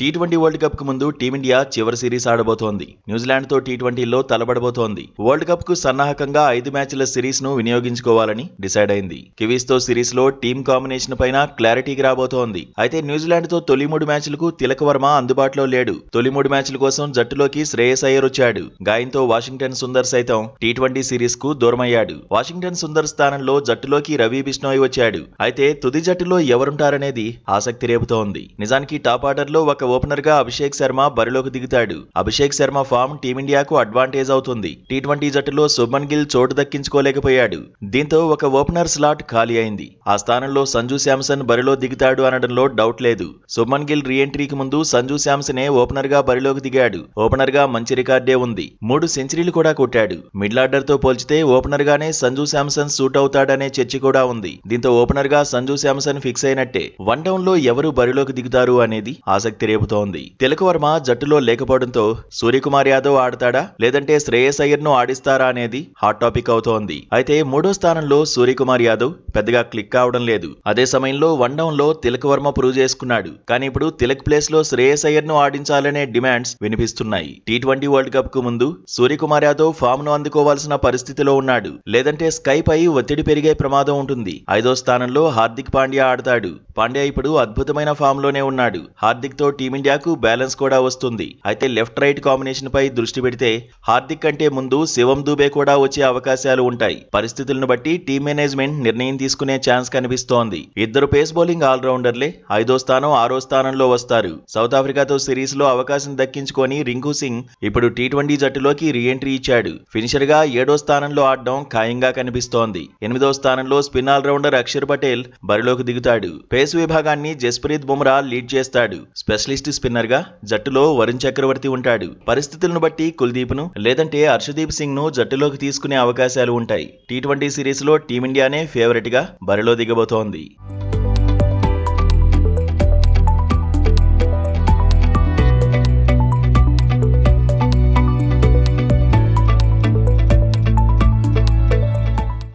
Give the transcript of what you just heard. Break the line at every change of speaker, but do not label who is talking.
T20 world cup కు ముందు team India చివరి సిరీస్ ఆడబోతోంది. న్యూజిలాండ్ తో టీ20లో తలబడబోతోంది. వరల్డ్ కప్ కు సన్నాహకంగా 5 మ్యాచ్ల సిరీస్ ను వినియోగించుకోవాలని డిసైడ్ అయింది. కివీస్ తో సిరీస్ లో టీమ్ కాంబినేషన్ పైన క్లారిటీకి రాబోతోంది. అయితే న్యూజిలాండ్ తో తొలి 3 మ్యాచ్లకు తిలక్ వర్మ అందుబాటులో లేడు. తొలి 3 మ్యాచ్ల కోసం జట్టులోకి శ్రేయస్ అయ్యర్ వచ్చాడు. గాయంతో వాషింగ్టన్ సుందర్ సైతం టీ20 సిరీస్ కు దూరమయ్యాడు. వాషింగ్టన్ సుందర్ స్థానంలో జట్టులోకి రవి బిష్నోయ్ వచ్చాడు. అయితే తుది జట్టులో ఎవరుంటారనేది ఆసక్తి రేపుతోంది. నిజానికి టాప్ ఆర్డర్ లో ఒక ఓపెనర్ గా అభిషేక్ శర్మ బరిలోకి దిగుతాడు. అభిషేక్ శర్మ ఫామ్ టీమిండియాకు అడ్వాంటేజ్ అవుతుంది. టీ20 జట్టులో శుభ్మన్ గిల్ చోటు దక్కించుకోలేకపోయాడు. దీంతో ఒక ఓపెనర్ స్లాట్ ఖాళీ అయింది. ఆ స్థానంలో సంజు శాంసన్ బరిలో దిగుతాడు అనడంలో డౌట్ లేదు. శుభ్మన్ గిల్ రీ ఎంట్రీకి ముందు సంజు శాంసనే ఓపెనర్ గా బరిలోకి దిగాడు. ఓపెనర్ గా మంచి రికార్డే ఉంది. 3 సెంచరీలు కూడా కొట్టాడు. మిడిల్ ఆర్డర్ తో పోల్చితే ఓపెనర్ గానే సంజు శాంసన్ సూట్ అవుతాడనే చర్చ కూడా ఉంది. దీంతో ఓపెనర్ గా సంజు శాంసన్ ఫిక్స్ అయినట్టే. వన్ డౌన్ లో ఎవరు బరిలోకి దిగుతారు అనేది ఆసక్తి రేపుతోంది. తిలక్ వర్మ జట్టులో లేకపోవడంతో సూర్యకుమార్ యాదవ్ ఆడతాడా లేదంటే శ్రేయస్ అయ్యర్ ను ఆడిస్తారా అనేది హాట్ టాపిక్ అవుతోంది. అయితే 3వ స్థానంలో సూర్యకుమార్ యాదవ్ పెద్దగా క్లిక్ కావడం లేదు. అదే సమయంలో వన్ డౌన్ లో తిలక్ వర్మ ప్రూవ్ చేసుకున్నాడు. కానీ ఇప్పుడు తిలక్ ప్లేస్ లో శ్రేయస్ అయ్యర్ ను ఆడించాలనే డిమాండ్స్ వినిపిస్తున్నాయి. టీ20 వరల్డ్ కప్ కు ముందు సూర్యకుమార్ యాదవ్ ఫామ్ ను అందుకోవాల్సిన పరిస్థితిలో ఉన్నాడు. లేదంటే స్కై పై ఒత్తిడి పెరిగే ప్రమాదం ఉంటుంది. 5వ స్థానంలో హార్దిక్ పాండ్యా ఆడతాడు. పాండ్యా ఇప్పుడు అద్భుతమైన ఫామ్ లోనే ఉన్నాడు. హార్దిక్ తో టీమిండియాకు బ్యాలెన్స్ కూడా వస్తుంది. అయితే లెఫ్ట్ రైట్ కాంబినేషన్ పై దృష్టి పెడితే హార్దిక్ కంటే ముందు శివం దూబే కూడా వచ్చే అవకాశాలు ఉంటాయి. పరిస్థితులను బట్టి టీం మేనేజ్మెంట్ నిర్ణయం తీసుకునే ఛాన్స్ కనిపిస్తోంది. ఇద్దరు పేస్ బౌలింగ్ ఆల్రౌండర్లే 5వ స్థానం 6వ స్థానంలో వస్తారు. సౌత్ ఆఫ్రికాతో సిరీస్ లో అవకాశం దక్కించుకొని రింకు సింగ్ ఇప్పుడు టీ20 జట్టులోకి రీ ఎంట్రీ ఇచ్చాడు. ఫినిషర్ గా 7వ స్థానంలో ఆడడం ఖాయంగా కనిపిస్తోంది. 8వ స్థానంలో స్పిన్ ఆల్రౌండర్ అక్షర్ పటేల్ బరిలోకి దిగుతాడు. పేస్ విభాగాన్ని జస్ప్రీత్ బుమ్రా లీడ్ చేస్తాడు. స్పెషలిస్ట్ స్పిన్నర్ గా జట్టులో వరుణ్ చక్రవర్తి ఉంటాడు. పరిస్థితులను బట్టి కుల్దీప్ ను లేదంటే హర్షదీప్ సింగ్ ను జట్టులోకి తీసుకునే అవకాశాలు ఉంటాయి. టీ20 సిరీస్ లో టీమిండియానే ఫేవరెట్ గా బరిలో దిగబోతోంది.